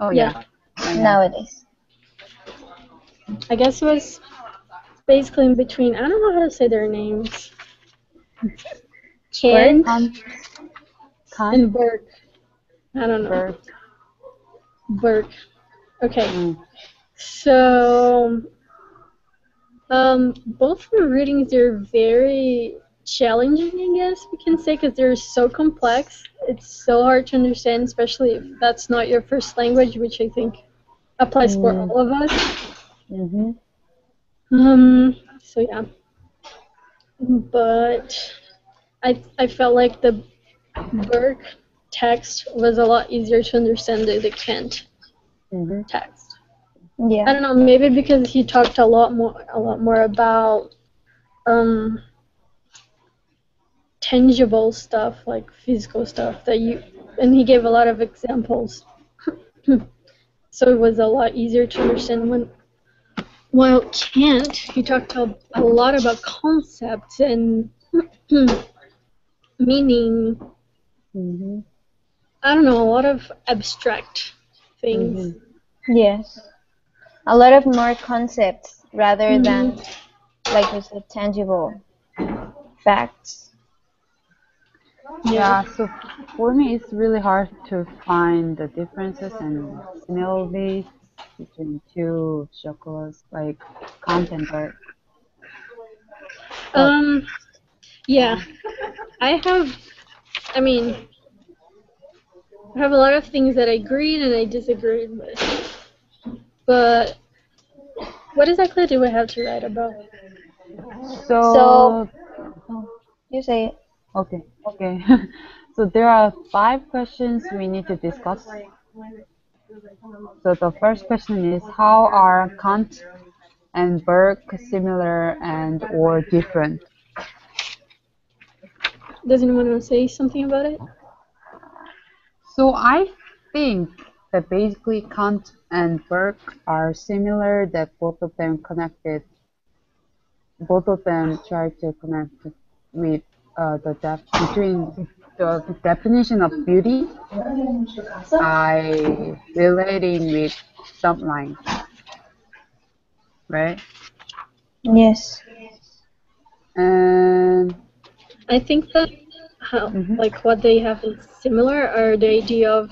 Oh Yeah. yeah. Oh, yeah. nowadays. I guess it was basically in between. I don't know how to say their names. Kant Kant, Kant, and Burke. I don't know. Burke. Burke. Okay. Mm. So, both of the readings, they're very challenging, I guess we can say, because they're so complex. It's so hard to understand, especially if that's not your first language, which I think applies for all of us. Mm-hmm. So yeah. But I felt like the Burke text was a lot easier to understand than the Kant Mm-hmm. text. Yeah. I don't know, maybe because he talked a lot more about tangible stuff, like physical stuff and he gave a lot of examples. So it was a lot easier to understand while Kant, he talked a lot about concepts and meaning. Mm-hmm. I don't know, a lot of abstract things. Mm-hmm. Yes. A lot of more concepts rather than, Mhm. like you said, tangible facts. Yeah, so for me, it's really hard to find the differences and similarities between two chocolates like Kant and Burke. But Yeah, I mean, I have a lot of things that I agreed and I disagreed with. But what exactly do we have to write about? So, so oh, you say it. okay. So there are 5 questions we need to discuss. So the first question is, how are Kant and Burke similar and or different? Does anyone want to say something about it? So I think that basically Kant and Burke are similar, that both of them try to connect with between the definition of beauty by relating with some lines, right? Yes. And I think that mhm, what they have is similar are the idea of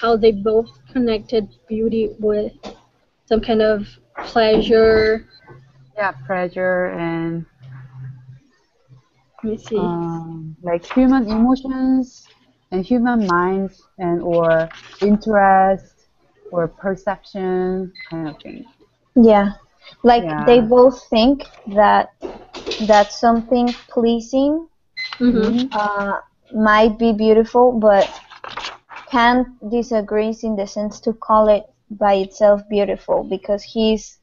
how they both connected beauty with some kind of pleasure. yeah, pleasure and Let me see. like human emotions and human minds and or interest or perception kind of thing. Yeah. Like they Yeah. both think that something pleasing Mm-hmm. Mm-hmm. might be beautiful, but Kant disagrees in the sense to call it by itself beautiful because he's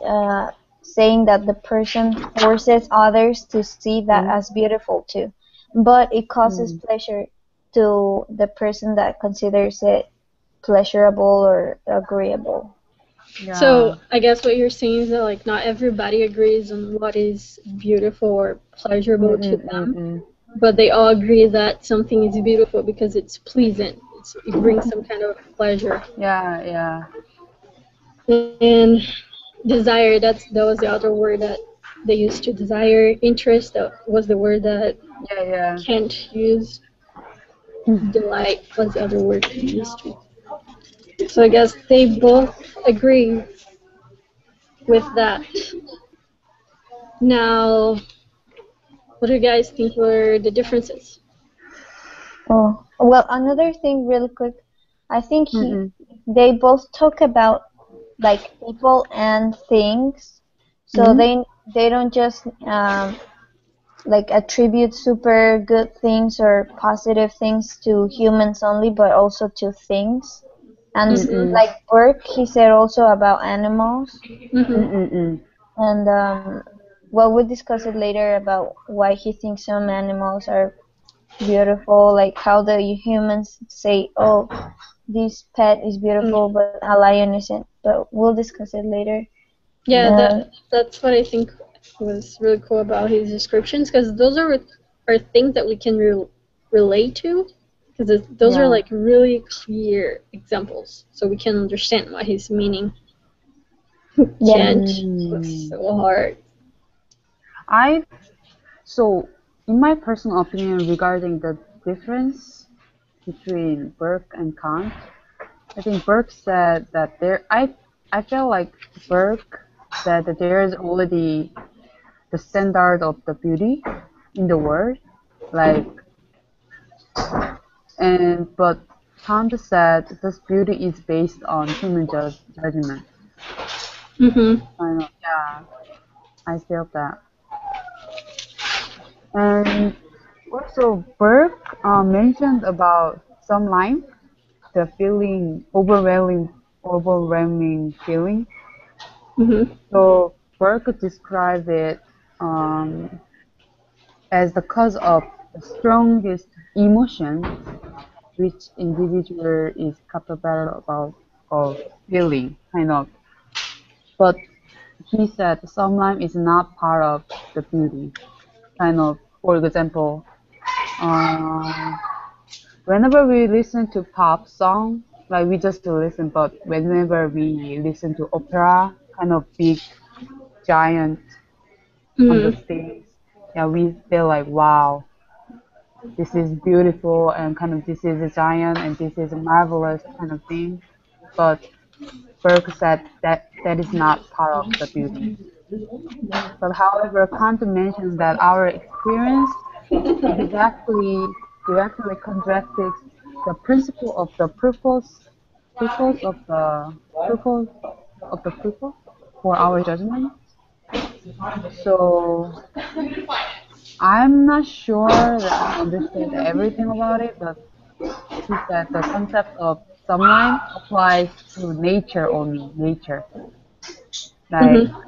uh, saying that the person forces others to see that as beautiful too, but it causes Mm-hmm. pleasure to the person that considers it pleasurable or agreeable. Yeah. So I guess what you're saying is that not everybody agrees on what is beautiful or pleasurable to them, Mm-mm-mm-mm. but they all agree that something is beautiful because it's pleasant. It brings some kind of pleasure. Yeah, yeah, And desire, that was the other word that they used to desire. Interest, that was the word that yeah, yeah. Kant used. Delight was the other word he used to. So I guess they both agree with that. Now, what do you guys think were the differences? Oh, well, another thing really quick, I think Mm-mm. they both talk about like people and things, so Mm-hmm. they don't just like attribute super good things or positive things to humans only, but also to things. And Mm-hmm. Mm-mm. like Burke, he said also about animals, Mm-hmm. Mm-mm-mm. and well, we'll discuss it later about why he thinks some animals are beautiful, like how the humans say, "Oh, this pet is beautiful, but a lion isn't." But we'll discuss it later. Yeah, Um, that's what I think was really cool about his descriptions, because those are things that we can relate to. because those are Yeah. like really clear examples, so we can understand what he's meaning. Yeah. Can't. It's Mm. so hard. I so in my personal opinion regarding the difference between Burke and Kant, I think Burke said that I feel like Burke said that there is already the standard of the beauty in the world, like and but Kant said this beauty is based on human judgment. Mhm. I know, yeah, I feel that. And also Burke mentioned about some line, the feeling overwhelming feeling. Mhm. So Burke described it um, as the cause of the strongest emotions which individual is capable about of feeling, kind of. But he said sublime is not part of the beauty, kind of. For example, um, whenever we listen to pop song, like we just listen, but whenever we listen to opera, kind of big giant on the Mhm. stage, yeah, we feel like wow, this is beautiful and kind of this is a giant and this is a marvelous kind of thing. But Burke said that that is not part of the beauty. But however, Kant mentions that our experience exactly directly contradicts the principle of the purpose of the purpose for our judgment. So I'm not sure that I understood everything about it, but he said the concept of sublime applies to nature only, nature, like Mhm.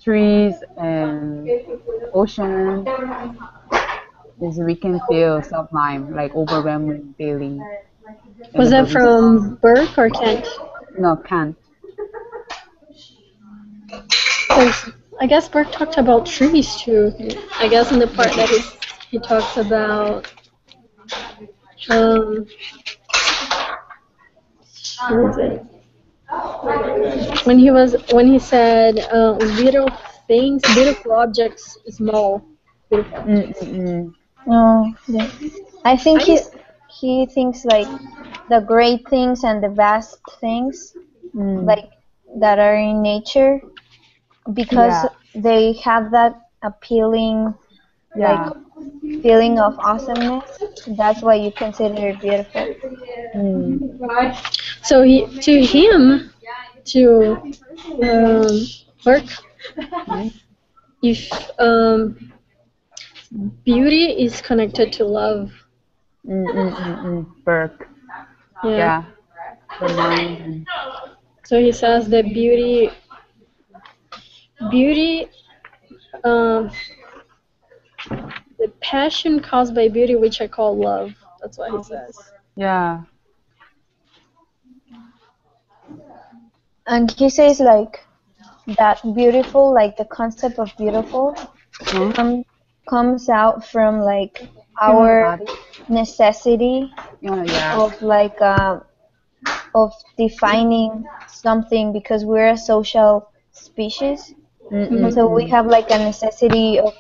trees and ocean is we can feel sublime, like overwhelming feeling Was whenever that we see. from Burke or Kent? No, can't. Because I guess Burke talked about trees too. I guess in the part that he talks about um what is it? When he said little things, beautiful objects, small beautiful objects. Mm-mm-mm. Oh, yeah. I think I he thinks like the great things and the vast things Mm. like that are in nature because Yeah, they have that appealing like yeah. feeling of awesomeness. That's why you consider it beautiful. Mm. so he to him to Burke, Mm. if beauty is connected to love. Mm-mm-mm-mm. Burke. Yeah. Yeah, the mind and So he says that beauty, um, the passion caused by beauty, which I call love. That's what he says. yeah. And he says like that beautiful, like the concept of beautiful, Huh? come, comes out from like Human our body. necessity Yeah. of like of defining something because we're a social species, and so we Mm-mm-mm. have like a necessity of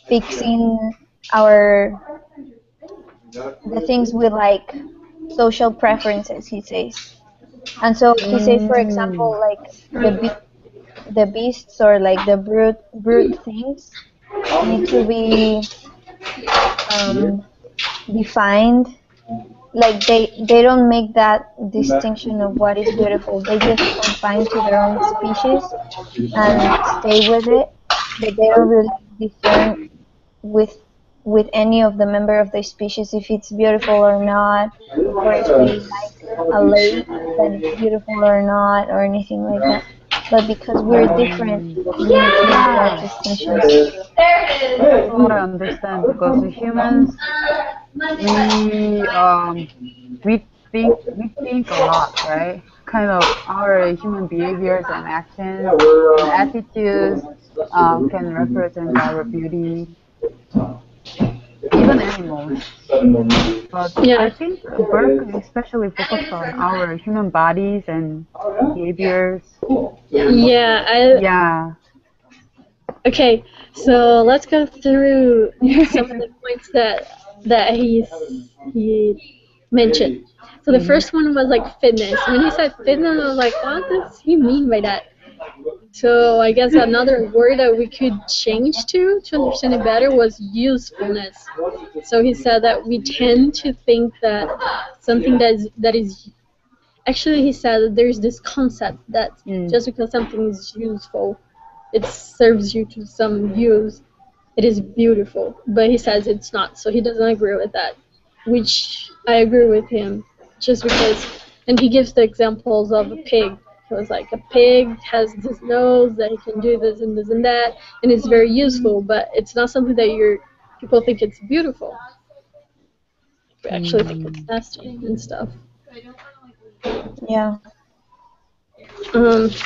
fixing our the things we like, social preferences. He says, and so he says, for Mm. example, like the beasts or like the brute things need to be um, defined. Like they don't make that distinction of what is beautiful. They just confine to their own species and stay with it, but they don't really discern with any of the member of the species if it's beautiful or not, or if they like a lake that it's beautiful or not, or anything like that. But because we're different, we need to make that Yeah. distinction. That's what I understand because the humans we um we think a lot, right? Kind of our human behaviors and actions and attitudes can represent our beauty. even animals. But I Yeah. think Burke especially focused on our human bodies and behaviors. Yeah, Yeah. okay, so let's go through some of the points that he mentioned. So the Mhm. first one was like fitness. When he said fitness, I was like, what does he mean by that? So I guess another word that we could change to understand it better was usefulness. So he said that we tend to think that something that is actually, he said that there's this concept that Mm. just because something is useful, it serves you to some use, it is beautiful. But he says it's not, so he doesn't agree with that, which I agree with him. Just because, and he gives the examples of a pig. He was like, a pig has this nose that he can do this and that, and it's very useful, but it's not something that people think it's beautiful. We actually think it's Mm. nasty and stuff. Yeah.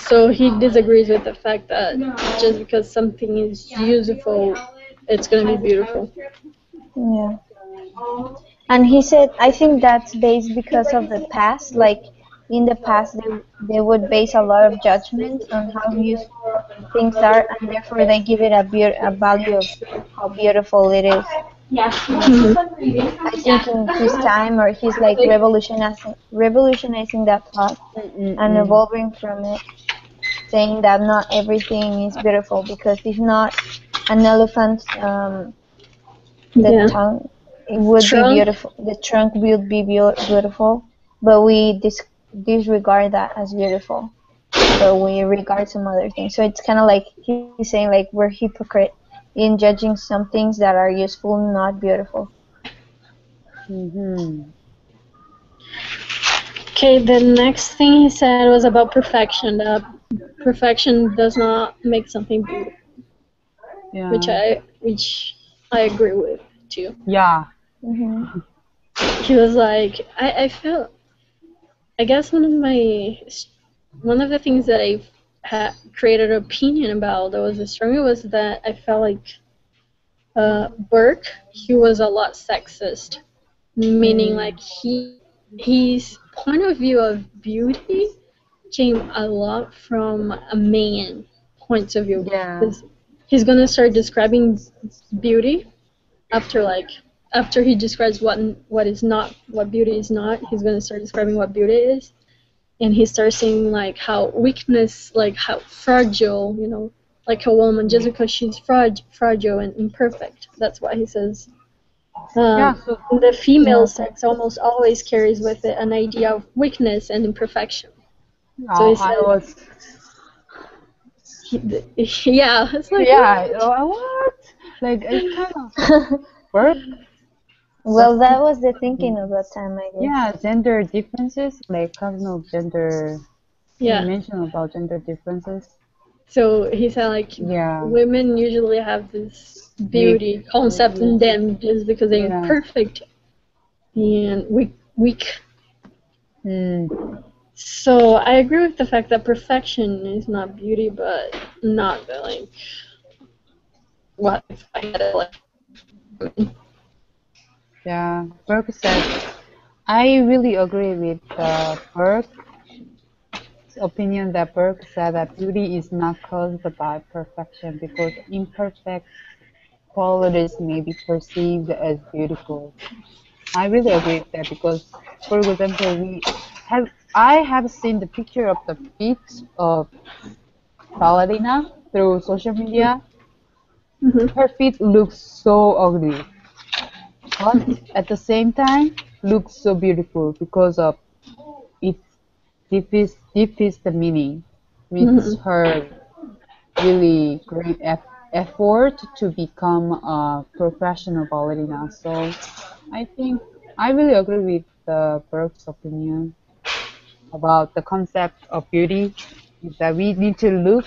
So he disagrees with the fact that just because something is useful, it's gonna be beautiful. Yeah. And he said, I think that's based because of the past. Like in the past, they would base a lot of judgments on how useful things are, and therefore they give it a value of how beautiful it is. And I think in his time, or he's like revolutionizing that thought and Mm-mm-mm. evolving from it, saying that not everything is beautiful because if not, an elephant, the Yeah. tongue, it would be Trunk. beautiful. The trunk would be beautiful, but we disregard that as beautiful. But we regard some other things. So it's kind of like he's saying like we're hypocrite in judging some things that are useful, not beautiful. Mhm. Okay, the next thing he said was about perfection. That perfection does not make something beautiful, which Yeah. I agree with too. Yeah. Hmm. He was like, I feel, I guess one of the things that I created an opinion about that was stronger was that I felt like Burke, he was a lot sexist, meaning Mm. like his point of view of beauty came a lot from a man point of view. Yeah. 'Cause he's gonna start describing beauty after like after he describes what is not, what beauty is not. He's gonna start describing what beauty is, and he starts saying like how weakness, like how fragile, like a woman just because she's fragile and imperfect. That's why he says Yeah. So the female Yeah. sex almost always carries with it an idea of weakness and imperfection. So he I said, was. yeah, it's like Yeah. what? What? Like it's kind of work. Well, That's that was the thinking of that time, I guess. yeah. Gender differences, like kind of gender. He Yeah. mentioned about gender differences. So he said like Yeah. women usually have this Weak. beauty concept in Weakness. them just because they're Yeah. imperfect and weak. Mm. So I agree with the fact that perfection is not beauty, but not like what if I had it like. Yeah. Burke said. I really agree with Burke's opinion that Burke said that beauty is not caused by perfection because imperfect qualities may be perceived as beautiful. I really agree with that because, for example, I have seen the picture of the feet of Paladina through social media. Mm-hmm. Her feet look so ugly, but at the same time look so beautiful because of its deep is the meaning, which Mm-hmm. her really great effort to become a professional ballerina. So I think I really agree with Burke's opinion about the concept of beauty is that we need to look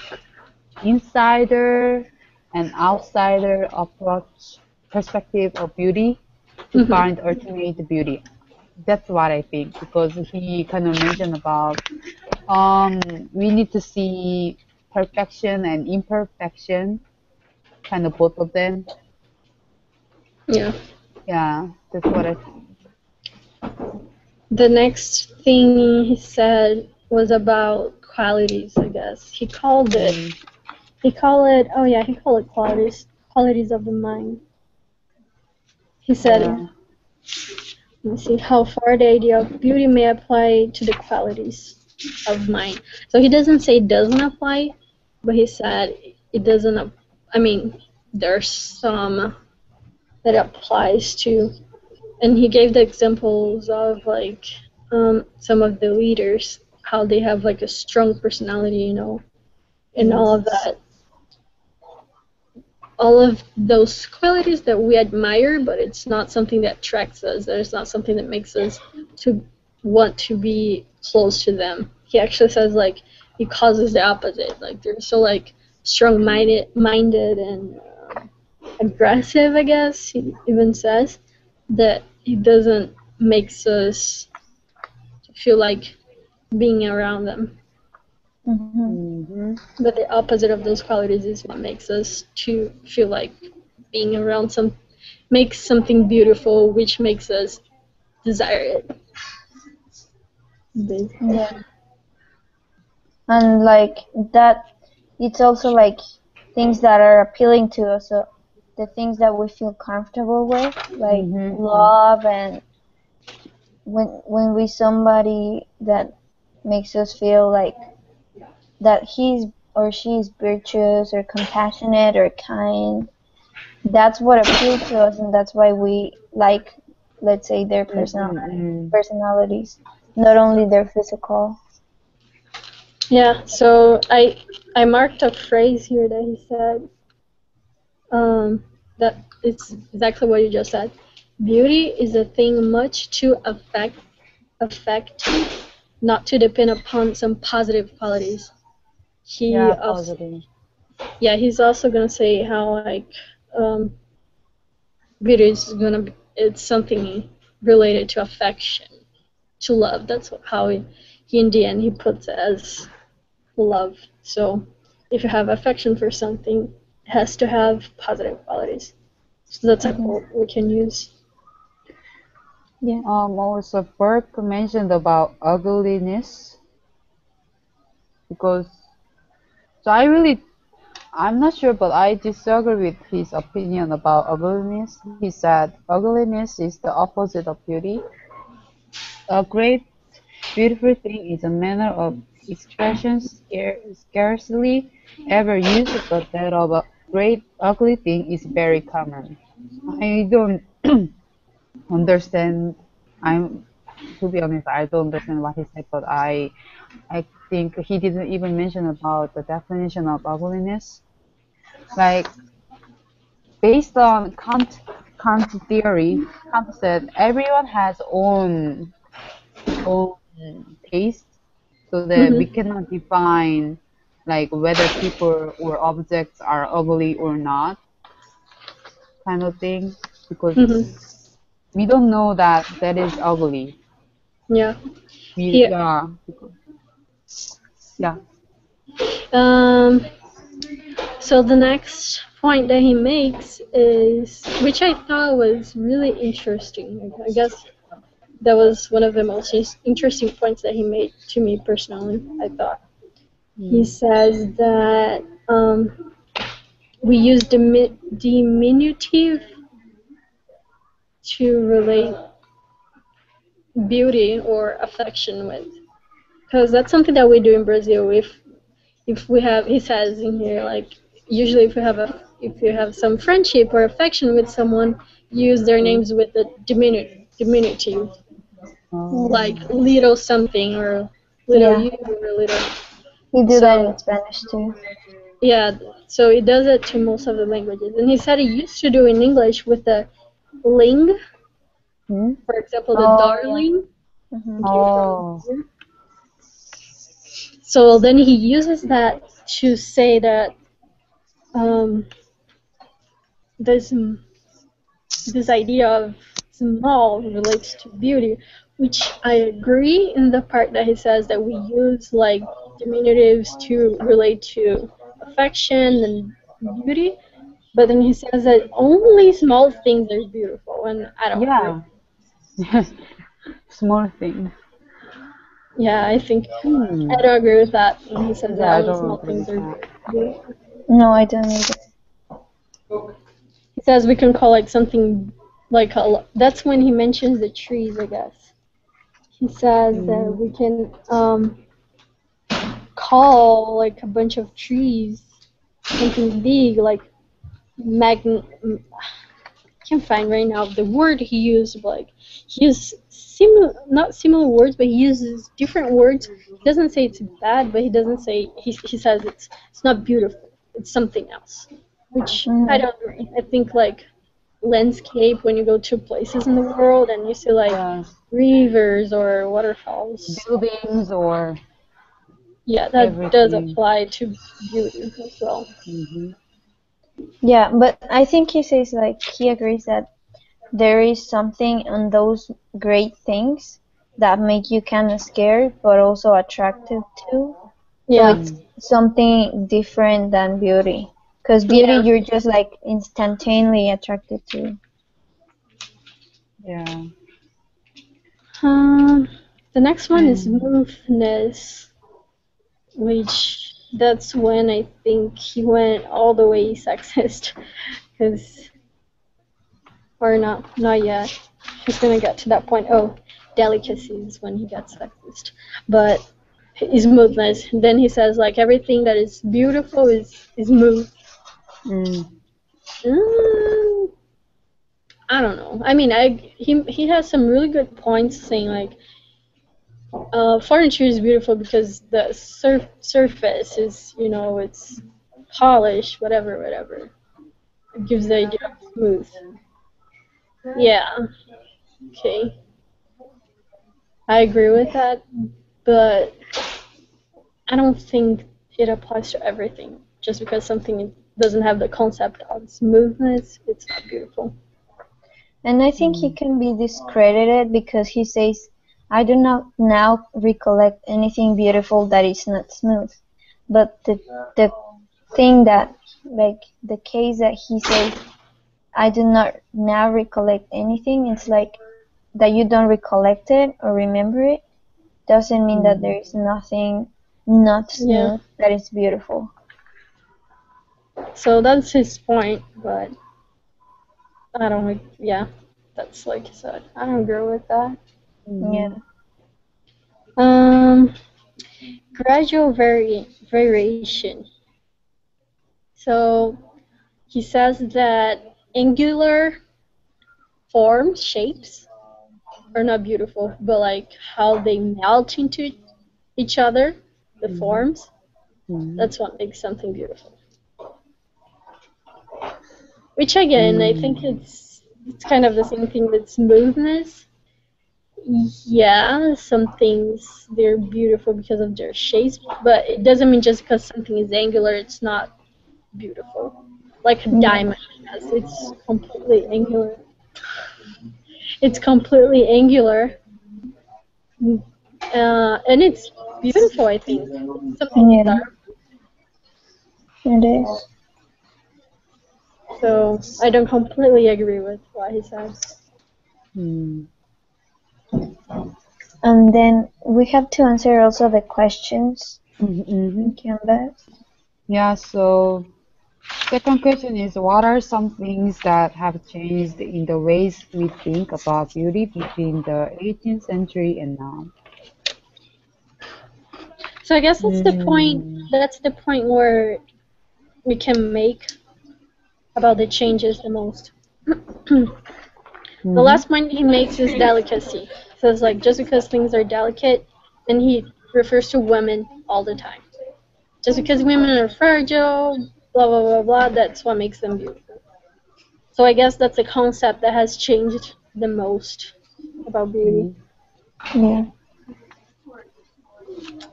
insider and outsider approach perspective of beauty to Mm-hmm. find ultimate beauty. That's what I think because he kind of mentioned about we need to see perfection and imperfection, kind of both of them. Yeah. Yeah, that's what I think. The next thing he said was about qualities, I guess. Mm, He called it qualities of the mind. He said, yeah. let me see, how far the idea of beauty may apply to the qualities of mind. So he doesn't say it doesn't apply, but he said it doesn't, I mean, there's some that applies to. And he gave the examples of like some of the leaders, how they have like a strong personality, and Mm, all of those qualities that we admire, but it's not something that attracts us. It's not something that makes us to want to be close to them. He actually says like it causes the opposite. Like they're so like minded and aggressive. I guess he even says that it doesn't makes us feel like being around them. Mhm. mhm. But the opposite of those qualities is what makes us to feel like being around makes something beautiful, which makes us desire it. Basically. Yeah. And like that, it's also like things that are appealing to us. So the things that we feel comfortable with, like Mhm. love, and when we somebody that makes us feel like that he's or she's virtuous or compassionate or kind, that's what appeals to us, and that's why we like, let's say, their Mm, mm, mm. personalities, not only their physical. Yeah. So I marked a phrase here that he said. That it's exactly what you just said. Beauty is a thing much to affect, not to depend upon some positive qualities. He Yeah, also, positive. yeah, he's also gonna say how like um, beauty is it's something related to affection, to love. That's how he in the end he puts it as love. So if you have affection for something, it has to have positive qualities. So that's a Hmm. quote we can use. Yeah. Also Burke mentioned about ugliness because so I'm not sure, but I disagree with his opinion about ugliness. He said ugliness is the opposite of beauty. A great beautiful thing is a manner of expression scarcely ever used, but that of a great ugly thing is very common. I don't understand. I'm to be honest, I don't understand what he said, but I think he didn't even mention about the definition of ugliness. Like based on Kant theory, Kant said everyone has own taste, so that we Hmm. cannot define like whether people or objects are ugly or not, kind of thing, Hmm. because we don't know that that is ugly. Yeah. We He yeah yeah. um so the next point that he makes is, which I thought was really interesting. I guess that was one of the most interesting points that he made to me personally, I thought. He Mm, says that we use diminutive to relate beauty or affection with, because that's something that we do in Brazil. If we have, he says in here, like usually if you have some friendship or affection with someone, use their mm, names with the diminutive, Yes. like oh, little something or little Yeah. you or little. We do that in So Spanish too. yeah, so it does it to most of the languages, and he said he used to do in English with the ling, hmm? for example, the Oh yeah. darling. Hmm. It came from Oh, here. So then he uses that to say that um, this this idea of small relates to beauty, which I agree in the part that he says that we use like diminutives to relate to affection and beauty. But then he says that only small things are beautiful, and I don't agree. Yeah. Small things. Yeah, I think Hmm. I don't agree with that when he says that Yeah, I only don't small agree things with are that. beautiful. No, I don't either. He says we can call like something like that's when he mentions the trees, I guess. He says that Hmm. we can call like a bunch of trees something big like magn. I can't find right now the word he used, but like he uses similar, not similar words, but he uses different words. He doesn't say it's bad, but he doesn't say he says it's not beautiful. It's something else, which I Mm. don't agree. I think like landscape when you go to places in the world and you see like Yes. rivers or waterfalls. Buildings or Yeah, that does everything. apply to beauty as well. Hmm. Yeah, but I think he says like he agrees that there is something on those great things that make you kind of scared, but also attractive too. So Yeah, it's something different than beauty. Because beauty, yeah. you're just like instantaneously attracted to. Yeah. Um, the next one is And smoothness, which that's when I think he went all the way sexist, because or not yet. He's gonna get to that point. Oh, delicacies when he gets sexist, but smoothness. Then he says like everything that is beautiful is smooth. mm, Mm, I don't know. I mean, he has some really good points saying like furniture is beautiful because the surface is, it's polished, whatever. It gives the idea of smooth. Yeah, okay. I agree with that, but I don't think it applies to everything. Just because something doesn't have the concept of smoothness, it's not beautiful. And I think he mm, can be discredited because he says, I do not now recollect anything beautiful that is not smooth. But the thing that, like, the case that he says, I do not now recollect anything, it's like that you don't recollect it or remember it doesn't mean that there mm. is nothing not Yeah, smooth that is beautiful. so that's his point, but I don't, yeah, that's like you said. I don't agree with that. Mhm. Yeah. Um, gradual variation. So he says that angular forms, shapes, are not beautiful, but like how they melt into each other, the Mhm. forms, Mhm. that's what makes something beautiful. Which again, I think Mm. it's kind of the same thing with smoothness. Yeah, some things they're beautiful because of their shapes, but it doesn't mean just because something is angular, it's not beautiful. Like a Yeah. diamond, yes, it's completely angular. It's completely angular, and it's beautiful. I think it's something Yeah. desirable. It is. So I don't completely agree with what he said. Mm. And then we have to answer also the questions Mhm. in Mhm. Canvas. Yeah, so second question is what are some things that have changed in the ways we think about beauty between the 18th century and now? So I guess that's the point. Mm. That's the point where we can make about the changes the most. The Mhm. last point he makes is delicacy. So it's like just because things are delicate, and he refers to women all the time. Just because women are fragile, blah blah blah blah, that's what makes them beautiful. So I guess that's a concept that has changed the most about beauty. Mhm. Yeah.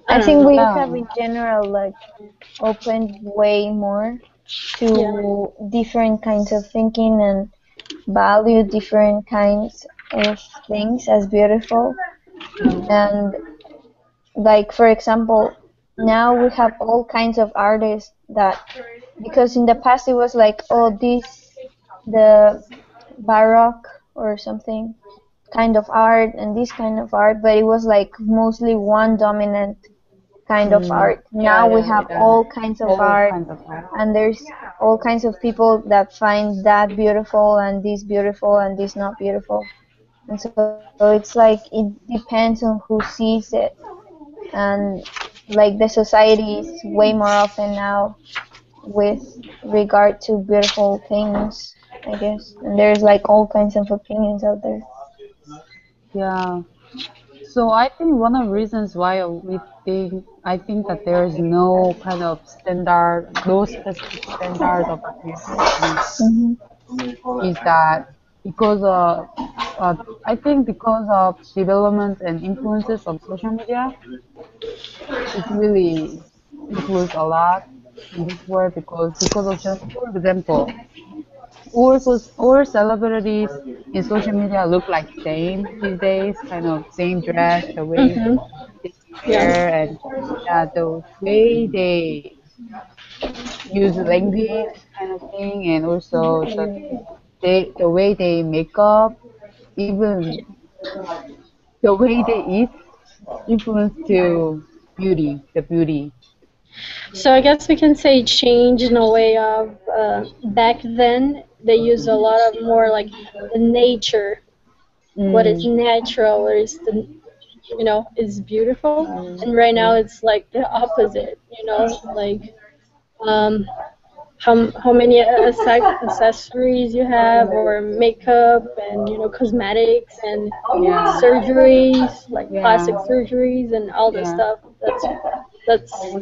I I don't think know. we have Yeah. in general like opened way more Yeah, to different kinds of thinking and value different kinds of things as beautiful. Mhm. And like for example, now we have all kinds of artists that because in the past it was like, oh, this the baroque or something kind of art and this kind of art, but it was like mostly one dominant kind of Mm, art. yeah, Now we yeah, have yeah. all kinds of All art, kinds of art. and there's all kinds of people that find that beautiful and this not beautiful. And so it's like it depends on who sees it. And like the society is way more often now with regard to beautiful things, I guess. And there's like all kinds of opinions out there. Yeah. So I think one of the reasons why I think that there is no kind of standard, no specific standard of beauty Hmm. is that because of I think because of development and influences of social media, it's really influenced a lot in this world because of just for example, all celebrities in social media look like same these days, kind of same dress, the way Mhm. they Yeah. wear, and yeah, the way they use language kind of thing, and also the way they make up, even the way they eat influence to the beauty. So I guess we can say change in a way of back then they use a lot of more like the nature, what is Mm, natural, or is the is beautiful, mm, and right now mm, it's like the opposite. Like um, how many accessories you have, or makeup, and cosmetics and yeah, surgeries, like yeah, plastic surgeries and all this yeah. stuff. That's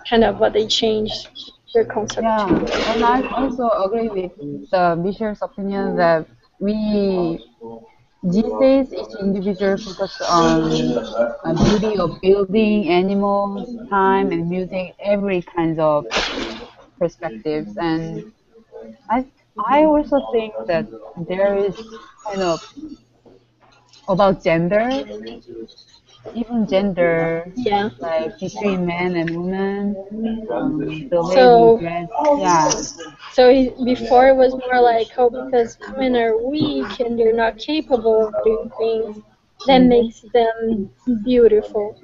kind of what they changed their concept Yeah, to. and I also agree with the Bishop's opinion that we these days each individual focus on beauty of building, animals, time, and music, every kinds of perspectives. And I I also think that there is kind of about gender, even gender, Yeah. like between men and women, the way we So dress. Yeah. before it was more like, oh, because women are weak and they're not capable of doing things, that Mhm. makes them beautiful.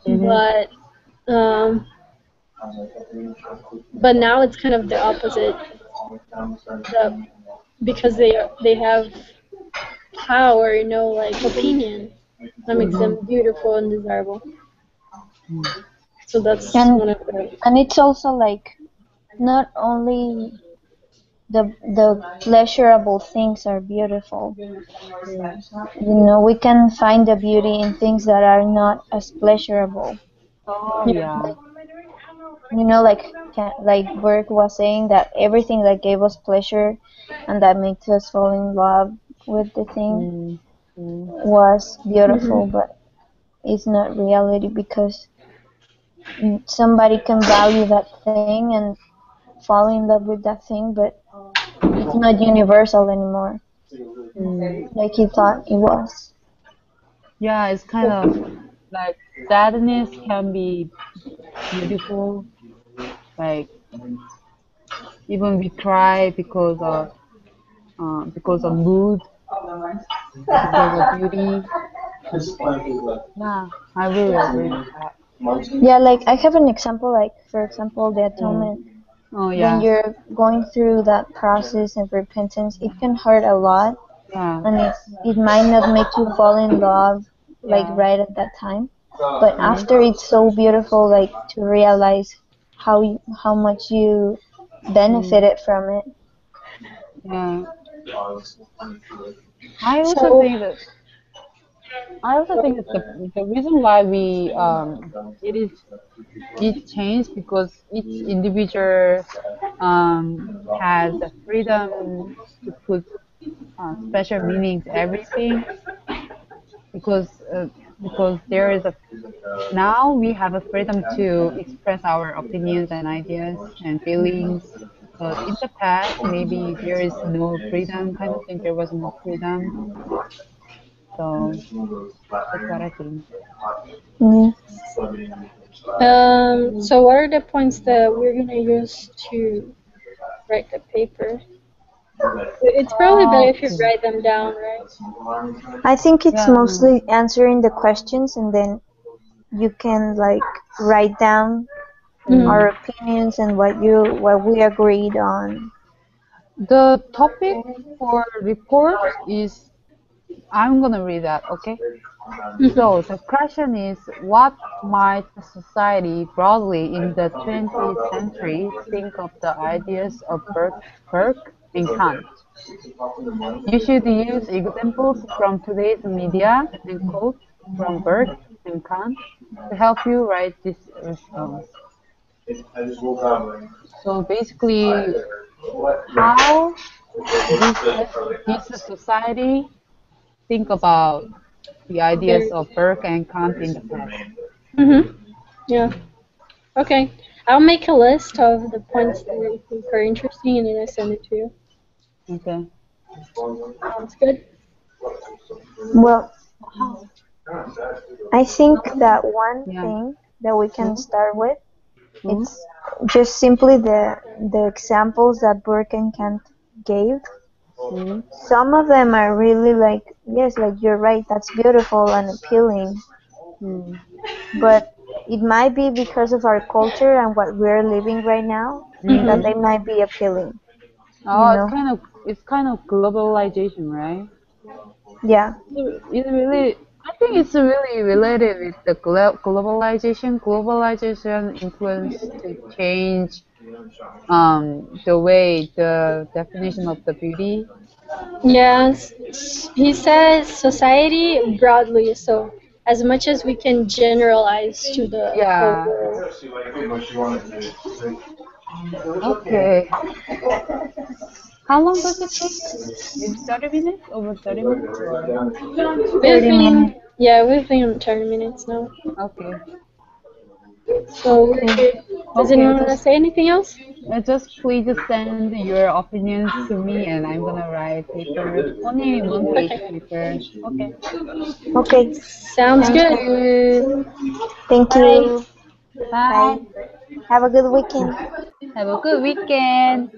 Mhm. But um, but now it's kind of the opposite. The because they have power, like opinion, that makes Mhm. them beautiful and desirable. So that's And one of the. and it's also like not only the pleasurable things are beautiful. Mm. We can find the beauty in things that are not as pleasurable. Oh Yeah. yeah. Like Burke was saying that everything that gave us pleasure and that makes us fall in love with the thing Mm. Mm. was beautiful, Hmm. but it's not reality because somebody can value that thing and fall in love with that thing, but it's not universal anymore, Mm. like he thought it was. Yeah, it's kind of like sadness can be beautiful. Like even we cry because of mood, because of beauty. Yeah, I really agree with that. Yeah, like I have an example, like for example, the Mm. atonement. Oh When yeah. you're going through that process of repentance, it can hurt a lot, Yeah. and it might not make you fall in love like Yeah. right at that time, but Mm. after it's so beautiful, like to realize how much you Mm. benefited from it. Yeah. I also So think that I also think that the reason why we it changed because each individual has the freedom to put special meaning to everything because uh, because there is a now we have a freedom to express our opinions and ideas and feelings. But in the past, maybe there is no freedom kind of thing. There was no freedom. So that's what I think. Mm. So what are the points that we're gonna use to write the paper? It's probably better if you Okay. write them down, right? I think it's Yeah. mostly answering the questions, and then you can like write down Mm-hmm. our opinions and what we agreed on. The topic for report is, I'm gonna read that, okay? So the question is, what might society broadly in the 20th century think of the ideas of Burke and Kant? You should use examples from today's media and quotes from Burke and Kant to help you write this response. So basically, how this this society think about the ideas There. of Burke and Kant in the past. Mm-hmm. Yeah. Okay. I'll make a list of the points that I think are interesting and then I send it to you. Okay. Sounds good. Well, How? I think that one Yeah. thing that we can Hmm? start with, Hmm? it's just simply the examples that Burke and Kant gave. Hmm? Some of them are really like, yes, like you're right, that's beautiful and appealing, Hmm. but it might be because of our culture and what we're living right now that Mm-hmm. they Hmm. might be appealing, you Oh, know? it's kind of globalization, right? Yeah. It really, I think it's really related with the globalization. Globalization influence to change the way the definition of the beauty. Yes. He says society broadly, so as much as we can generalize to the whole Yeah. world. Okay. How long does it take? Maybe 30 minutes? Over 30 minutes? Or 30 minutes. We've been on 30 minutes now. okay. So we're Okay. good. Does Okay, anyone want to say anything else? just please send your opinions to me and I'm gonna write paper. Only one page Okay. paper. Okay. Okay. Sounds Thank good. you. Thank Bye. you. Bye. Bye. Have a good weekend. Have a good weekend.